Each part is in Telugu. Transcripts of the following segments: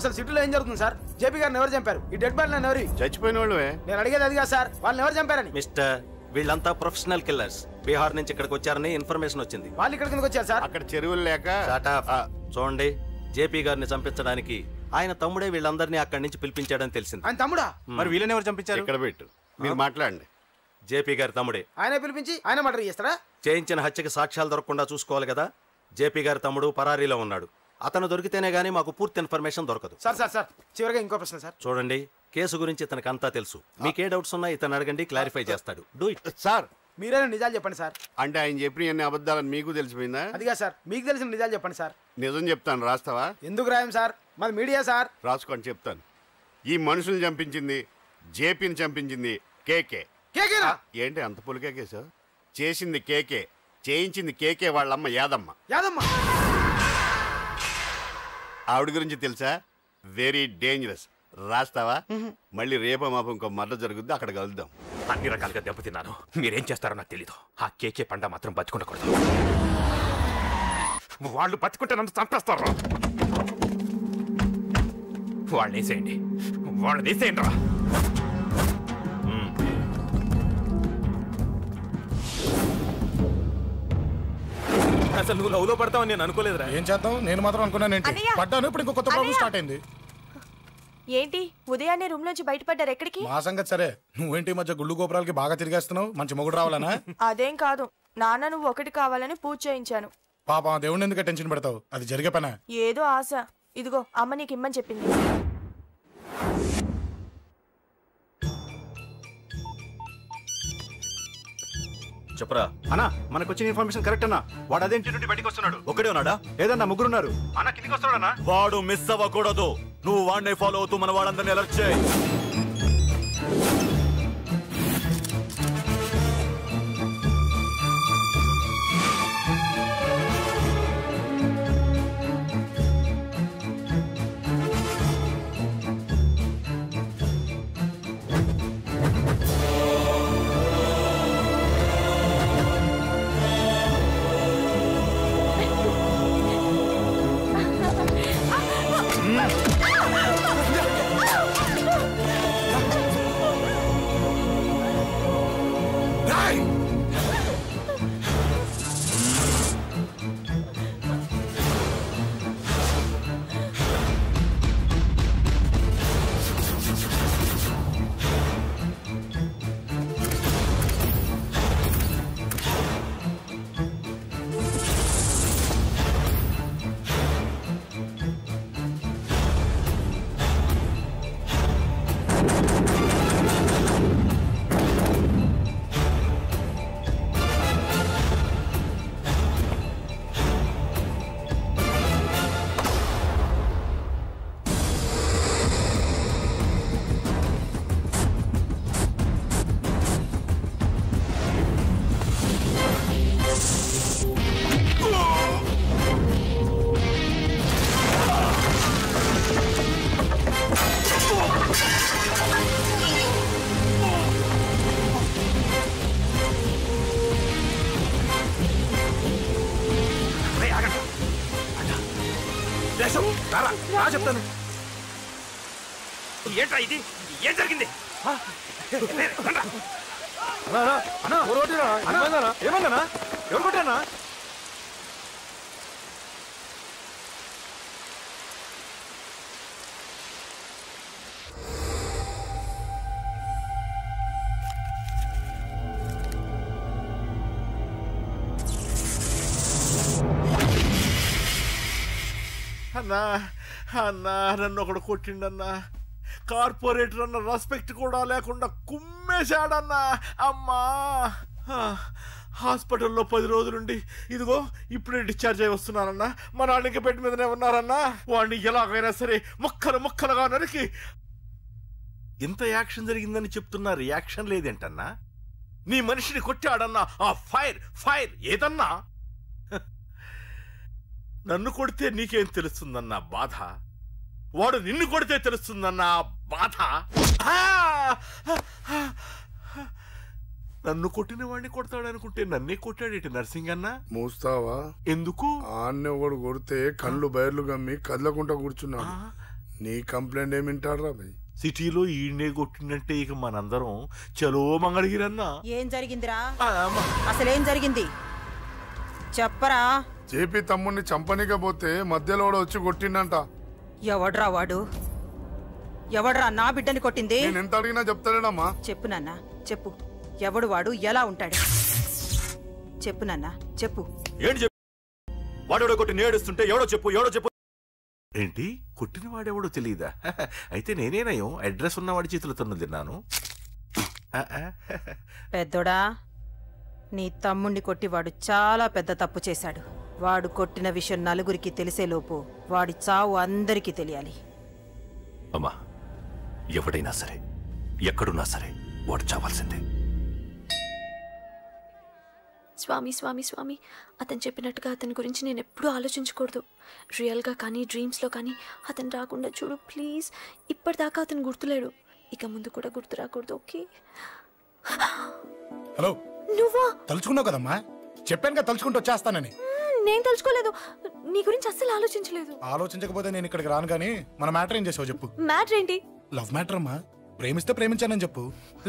అసలు సిటీలో ఏం జరుగుతుంది సార్? జేపీ గారిని ఎవరు చంపారు? ఈ డెడ్ బాడీ ఎవరు? చచ్చిపోయిన వాళ్ళే. నేను అడిగేది అది కాదు సార్, వాళ్ళని ఎవరు చంపారని. మిస్టర్, వీళ్ళంతా ప్రొఫెషనల్ కిల్లర్స్. బీహార్ నుంచి ఇక్కడికి వచ్చారని ఇన్ఫర్మేషన్ వచ్చింది. వాళ్ళు ఇక్కడ కిందకి వచ్చారు సార్. అక్కడ చెరువులు లేక. చూడండి, జేపీ గారిని చంపించడానికి ఆయన తమ్ముడే వీళ్ళందరినీ అక్కడి నుంచి పిలిపించాడని తెలిసింది. ఆయన తమ్ముడా? మరి వీళ్ళని ఎవరు చంపించారు? ఇక్కడ పెట్టు, మీరు మాట్లాడండి. జేపీ గారి తమ్ముడే. ఆయన పిలిపించి ఆయన మర్డర్ చేస్తారా? చేయించిన హత్యకి సాక్ష్యాలు దొరకకుండా చూసుకోవాలి కదా. జేపీ గారి తమ్ముడు పరారీలో ఉన్నాడు. అతను దొరికితేనే గానీ మాకు పూర్తి ఇన్ఫర్మేషన్ దొరకదు. సార్ సార్ సార్ చివరిగా ఇంకో ప్రశ్న సార్. చూడండి, కేసు గురించి ఇతనికి అంతా తెలుసు. మీకే డౌట్స్ ఉన్నా ఇతను అడగండి, క్లారిఫై చేస్తాడు. Do it. సార్ మీరైనా నిజాలు చెప్పండి సార్. అంటే ఆయన చెప్పిన అన్ని అబద్ధాలని మీకు తెలిసిపోయిందా? అదిగా సార్, మీకు తెలిసిన నిజాలు చెప్పండి సార్. నిజం చెప్తాను, రాస్తావా? ఎందుకు రాయం సార్, మాది మీడియా సార్. రాసుకోండి, చెప్తాను. ఈ మనుషుల్ని చంపించింది, జేపీని చంపించింది కేకే. కేకేనా? ఏంటి అంత పులికేకే సార్? చేసింది కేకే, చేయించింది కేకే వాళ్ళమ్మ యాదమ్మ. యాదమ్మ ఆవిడ గురించి తెలుసా? Very dangerous. రాస్తావా? మళ్ళీ రేపో మాపం ఇంకో మర్ర జరుగుద్ది, అక్కడ కలుద్దాం. అన్ని రకాలుగా దెబ్బతిన్నాను. మీరేం చేస్తారో నాకు తెలీదు. ఆ కేకే పండ మాత్రం బతుకుండకూడదు. వాళ్ళు బతుకుంటే నన్ను చంపేస్తారు. వాళ్ళని వేసేయండి, వాళ్ళని వేసేయండి రా. అసలు నువ్వు లవ్ లో పడతావని నేను అనుకోలేదురా. ఏం చేద్దాం, నేను మాత్రం అనుకున్నాను. ఏంటి పడ్డాను, ఇప్పుడు ఇంకో కొత్త ప్రాబ్లం స్టార్ట్ అయింది. ఏంటి ఉదయాన్నే రూమ్ నుంచి బయటపడ్డారు? ఎక్కడికి? మా సంగతి సరే, నువ్వేంటి మధ్య గుళ్ళు గోపురాలకి బాగా తిరిగేస్తున్నావు? మంచి మొగుడు రావాలనా? అదేం కాదు నాన్న, నువ్వు ఒకటి కావాలని పూజ చేయించాను. పాప దేవుడిని ఎందుకు టెన్షన్ పెడతావు? అది జరిగే పనా? ఏదో ఆశ. ఇదిగో అమ్మ నీకు ఇమ్మని చెప్పింది. చెప్పరా అన్నా, మనకు వచ్చిన ఇన్ఫర్మేషన్ కరెక్ట్ అన్నా. వాడు అదేంటి నుండి బయటకు వస్తున్నాడు. ఒకడే ఉన్నాడా? ఏదన్నా ముగ్గురున్నారు. అన్న కిందికి వస్తున్నాడన్నా. వాడు మిస్ అవ్వకూడదు. నువ్వు వాడిని ఫాలో అవుతూ మన వాళ్ళందరినీ అలర్ట్ చేయి. చెప్తాను. ఏంట్రా ఇది? ఏం జరిగింది? ఏమన్నా ఎవరు కొట్టానా? అన్నా అన్నా నన్ను ఒకడు కొట్టిండన్నా. కార్పొరేటర్ అన్న రెస్పెక్ట్ కూడా లేకుండా కుమ్మేశాడన్నా. అమ్మా, హాస్పిటల్లో 10 రోజులుండి ఇదిగో ఇప్పుడే డిశ్చార్జ్ అయి వస్తున్నానన్నా. మా నాన్నకి బెడ్ మీదనే ఉన్నారన్నా. వాడిని ఎలాగైనా సరే ముక్కలు ముక్కలుగా నరికి. ఇంత యాక్షన్ జరిగిందని చెప్తున్నా, రియాక్షన్ లేదేంటన్నా? నీ మనిషిని కొట్టాడన్నా. ఆ ఫైర్ ఫైర్ ఏదన్నా? నన్ను కొడితే నీకేం తెలుస్తుందన్నా బాధ? వాడు నిన్ను కొడితే తెలుస్తుందన్నా బాధ. నన్ను కొట్టిన వాడిని కొడతాడనుకుంటే నన్నే కొట్టాడేటి నర్సింగన్నా? మూస్తావా? ఎందుకు? ఆన్నే ఒకడు కొడితే కళ్ళు బయర్లు గమ్మి కదలకుండా కూర్చున్నాడు. నీ కంప్లైంట్ ఏమి వింటాడురా భయ్? సిటీలో ఈయనే కొట్టిందంటే ఇక మనందరం చలో మంగళగిరన్నా. ఏం జరిగిందిరా? అసలేం జరిగింది చెప్పరా? జేపీ తమ్ముడిని చంపనీకపోతే మధ్యలో వచ్చి కొట్టిండంట. ఎవడ్రా వాడు? ఎవడ్రా నా బిడ్డని కొట్టింది? నేను ఎంత అడిగినా చెప్తాడేనమ్మా. చెప్పు నాన్న చెప్పు. ఎవడు వాడు? ఎలా ఉంటాడు? చెప్పు నాన్న చెప్పు. ఏంటి చెప్పు? వాడెవడో కొట్టి నేడుస్తుంటే ఎవడో చెప్పు. ఏంటి కొట్టిన వాడెవడో తెలియదా? అయితే నేనేనయం అడ్రస్ ఉన్నవాడి చేతులతో తిన్నాను. పెద్దోడా, నీ తమ్ముణ్ణి కొట్టి వాడు చాలా పెద్ద తప్పు చేశాడు. వాడు కొట్టిన విషయం నలుగురికి తెలిసేలోపు వాడి చావు అందరికీ తెలియాలి. అమ్మా, ఎవడైనా సరే ఎక్కడున్నా సరే వాడు చావాల్సిందే. స్వామి స్వామి స్వామి అతను చెప్పినట్టుగా అతని గురించి నేను ఎప్పుడూ ఆలోచించకూడదు. రియల్గా కానీ డ్రీమ్స్లో కానీ అతను రాకుండా చూడు ప్లీజ్. ఇప్పటిదాకా అతను గుర్తులేడు, ఇక ముందు కూడా గుర్తు రాకూడదు. ఓకే. హలో, నువ్వా? తలుచుకున్నావు కదమ్మా, చెప్పాను కదా తలుచుకుంటూ వచ్చేస్తానని. నేను తలుచుకోలేదు, నీ గురించి అస్సలు ఆలోచించలేదు. ఆలోచించకపోతే నేను ఇక్కడికి రాను. కానీ మన మ్యాటర్ ఏం చేసావు చెప్పు. మ్యాటర్ ఏంటి? లవ్ మ్యాటర్ అమ్మా. ప్రేమిస్తే ప్రేమించానని చెప్పు,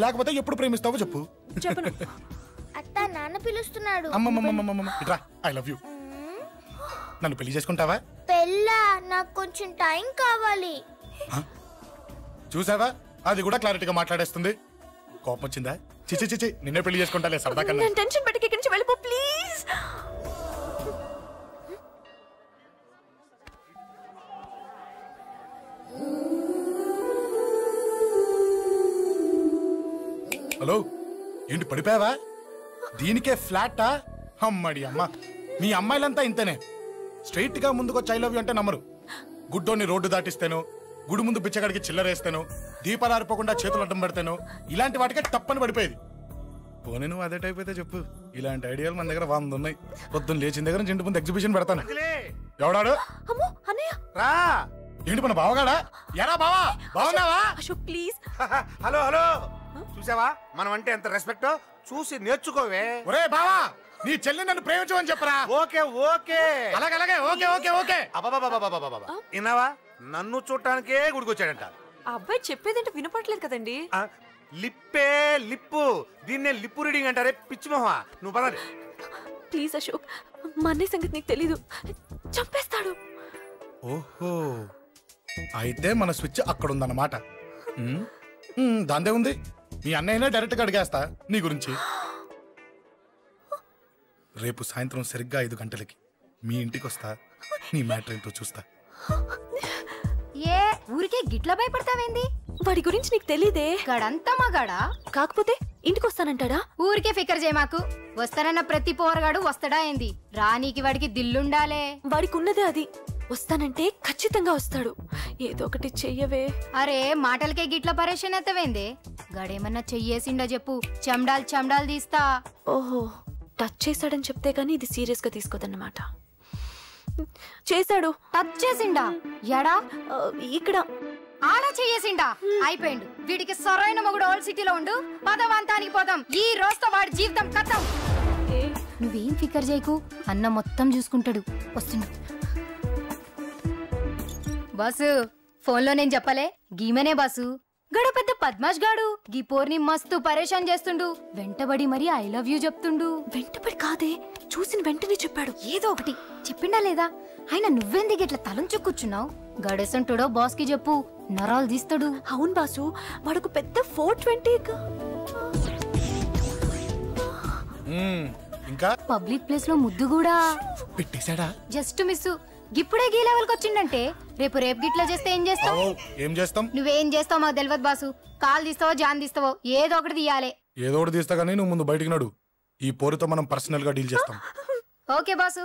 లేకపోతే ఎప్పుడు ప్రేమిస్తావో చెప్పు. చెప్పను. అత్త నాన్న పిలుస్తున్నాడు. అమ్మమ్మమ్మమ్మమ్మ ఇట్రా, ఐ లవ్ యూ. నన్ను పెళ్లి చేసుకుంటావా? పెళ్ళా? నాకు కొంచెం టైం కావాలి. చూసావా, అది కూడా క్లారిటీగా మాట్లాడేస్తుంది. కోపం వచ్చిందా? చిచి చిచి, నిన్నే పెళ్లి చేసుకుంటాలే సరదా కన్నా. నేను టెన్షన్ పెట్టి ఇక్కడి నుంచి వెళ్ళిపో ప్లీజ్. హలో, ఏంటి పడిపోయావా? దీనికే ఫ్లాటా? అమ్మడి అమ్మ, మీ అమ్మాయిలంతా ఇంతనే. స్ట్రైట్ గా ముందుకొచ్చి ఐ లవ్ యూ అంటే నమ్మరు. గుడ్డోని రోడ్డు దాటిస్తాను, గుడి ముందు బిచ్చగాడికి చిల్లరేస్తాను, దీపాలు ఆరిపోకుండా చేతులు అడ్డం పెడతాను, ఇలాంటి వాటికే తప్పని పడిపోయేది. పోనీ నువ్వు అదే టైప్ అయితే చెప్పు. ఇలాంటి ఐడియాలు మన దగ్గర 100 ఉన్నాయి. పొద్దున్న లేచిన దగ్గర నుంచి ఇంటి ముందు ఎగ్జిబిషన్ పెడతాను. ఎవడాడు? రా. ఏంటి మన బావగాడా? ఎరా బావా, బాగున్నావా? అశోక్ ప్లీజ్. హలో హలో, చూసావా మనం అంటే ఎంత రెస్పెక్ట్? చూసి నేర్చుకోవే. ఒరే బావా, నీ చెల్లి నన్ను ప్రేమించమని చెప్పరా. ఓకే ఓకే, అలాగే ఓకే ఓకే ఓకే. విన్నావా, నన్ను చూడటానికే గుడికొచ్చాడంట. ఆ అబ్బాయి చెప్పేదంటే వినపడలేదు కదండి. లిప్పే లిప్పు, దీన్నే లిప్పు రీడింగ్ అంటారే పిచ్చి మొహ. నువ్వు పదండి ప్లీజ్ అశోక్, మా అన్నయ్య సంగతి నీకు తెలీదు, చంపేస్తాడు. ఓహో, అయితే మన స్విచ్ అక్కడ ఉందన్నమాట. దాందే ఉంది. మీ అన్నయ్యనే డైరెక్ట్ గా అడిగేస్తా నీ గురించి. రేపు సాయంత్రం సరిగ్గా 5 గంటలకి మీ ఇంటికి వస్తా. నీ మ్యాటర్ ఏంటో చూస్తా. ఏ ఊరికే గిట్ల భయపడతావేంది? వాడి గురించి నీకు తెలీదే. గడంతా మగాడా? కాకపోతే ఇంటికి వస్తానంటాడా? ఊరికే ఫికర్ చేయమాకు. వస్తానన్న ప్రతి పోరగాడు వస్తాడా ఏంది? రానీకి వాడికి దిల్లుండాలే. వాడికి ఉన్నదే అది. వస్తానంటే ఖచ్చితంగా వస్తాడు. ఏదో ఒకటి చెయ్యవే. అరే మాటలకే గిట్ల పరేషన్ ఎత్తవేంది? గడేమన్నా చెయ్యేసిండా చెప్పు, చెమ్డాల్ తీస్తా. ఓహో, టచ్ చేశాడని చెప్తే గానీ ఇది సీరియస్ గా తీసుకోదన్నమాట. చేశాడు. టచ్ చేసిండా? ఎడా? ఇక్కడ. ఆడా చెయ్యేసిండా? అయిపోయిండు. వీడికి సరైన మొగుడు ఓల్డ్ సిటీలో ఉండు. పదవంతానికి పోదాం. ఈ రోజుతో వాడి జీవితం కథం. నువ్వేం ఫికర్ చేయకు, అన్న మొత్తం చూసుకుంటాడు. వస్తుండు. బాసు, ఫోన్లో నేను చెప్పలే, గీమనే బాసు. గడు పెద్ద పద్మాష్ గాడు. గీ పోర్ని మస్తు పరేషాన్ చేస్తుండు. వెంటబడి మరి ఐ లవ్ యూ చెప్తుండు. వెంటబడి కాదే, చూసిన వెంటనే చెప్పాడు. ఏదో ఒకటి చెప్పిండా లేదా? ఆయన నువ్వెందుకు ఇట్లా తలంచు కూర్చున్నావు? గడేసంటుడో బాస్ కి చెప్పు, నరాలు తీస్తాడు. అవును బాసు, వాడుకు పెద్ద 420. ఇంకా పబ్లిక్ ప్లేస్ లో ముద్దు కూడా పెట్టేశాడా? Just miss. ఇప్పుడే గీ లెవెల్కి వచ్చిండంటే రేపు గిట్లా చేస్తే ఏం చేస్తావు? ఏం చేస్తాం? నువ్వేం చేస్తావు మాకు తెలియదు బాసు. కాల్ తీస్తావో జాన్ తీస్తావో ఏదో ఒకటి తీయాలి. ఏదో ఒకటి తీస్తా గానీ నువ్వు ముందు బయటికి నడు. ఈ పోరుతో మనం పర్సనల్ గా డీల్ చేస్తాం. ఓకే బాసు,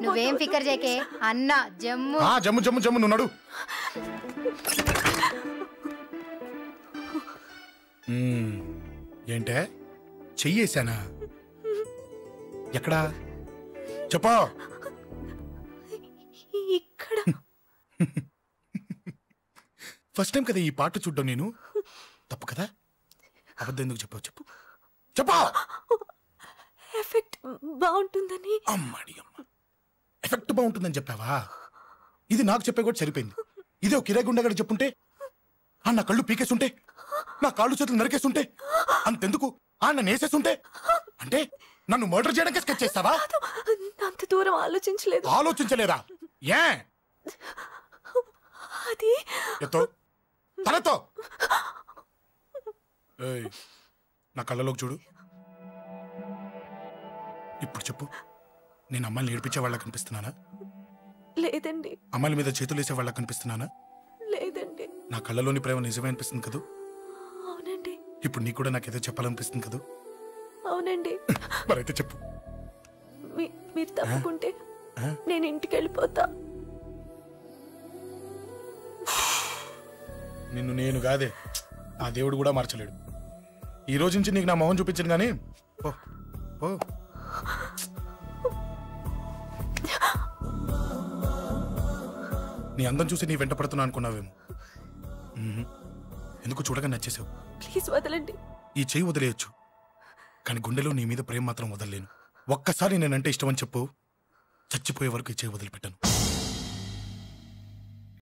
నువ్వేం ఫికర్ చేకే. అన్న జమ్ము జమ్ము జమ్ము జమ్ము, నువ్వు నడు. ఏంటే చెయ్యేశానా? ఎక్కడా చెప్పా? ఇక్కడ. ఫస్ట్ టైం కదా ఈ పాట చూడ్డం నేను. తప్పు కదా? అబద్ధం ఎందుకు చెప్పావు చెప్పు. చెప్పా. ఎఫెక్ట్ బాగుంటుందని. అమ్మాడి అమ్మ, ఎఫెక్ట్ బాగుంటుందని చెప్పావా? ఇది నాకు చెప్పే కూడా సరిపోయింది. ఇదే ఒక కిరాయి గుండెగాడు చెప్పుంటే నా కళ్ళు పీకేసుంటే నా కాళ్ళు చేతులు నరికేస్తుంటే అంతెందుకు నన్ను వేసేస్తుంటే అంటే నన్ను మర్డర్ చేయడానికి స్కెచ్ చేస్తావా? అంత దూరం ఆలోచించలేదు. ఆలోచించలేదా? ఏ అది ఎత్తో తలతో నా కళ్ళలోకి చూడు. ఇప్పుడు చెప్పు, నేను అమ్మాయిని ఏడిపించే వాళ్ళ కనిపిస్తున్నానా? లేదండి. అమ్మాయిల మీద చేతులు వేసే వాళ్ళ కనిపిస్తున్నానా? లేదండి. నా కళ్ళలోని ప్రేమ నిజమే అనిపిస్తుంది కదూ? అవునండి. ఇప్పుడు నీకు కూడా నాకేదో చెప్పాలనిపిస్తుంది కదూ? అవునండి. మరైతే చెప్పు. మీరు తప్పుకుంటే నేను ఇంటికి వెళ్ళిపోతా. నిన్ను నేను కాదే, ఆ దేవుడు కూడా మార్చలేడు. ఈ రోజు నుంచి నీకు నా మొహం చూపించను కానీ ఓ ఓ నీ అందం చూసి నీ వెంట పడుతున్నా అనుకున్నావేమో. ఎందుకు చూడగా నచ్చేసావు. ప్లీజ్ వదలండి. ఈ చెయ్యి వదిలేయచ్చు, కానీ గుండెలో నీ మీద ప్రేమ మాత్రం వదలలేను. ఒక్కసారి నేనంటే ఇష్టమని చెప్పు, చచ్చిపోయే వరకు ఈ చెయ్యి వదిలిపెట్టాను.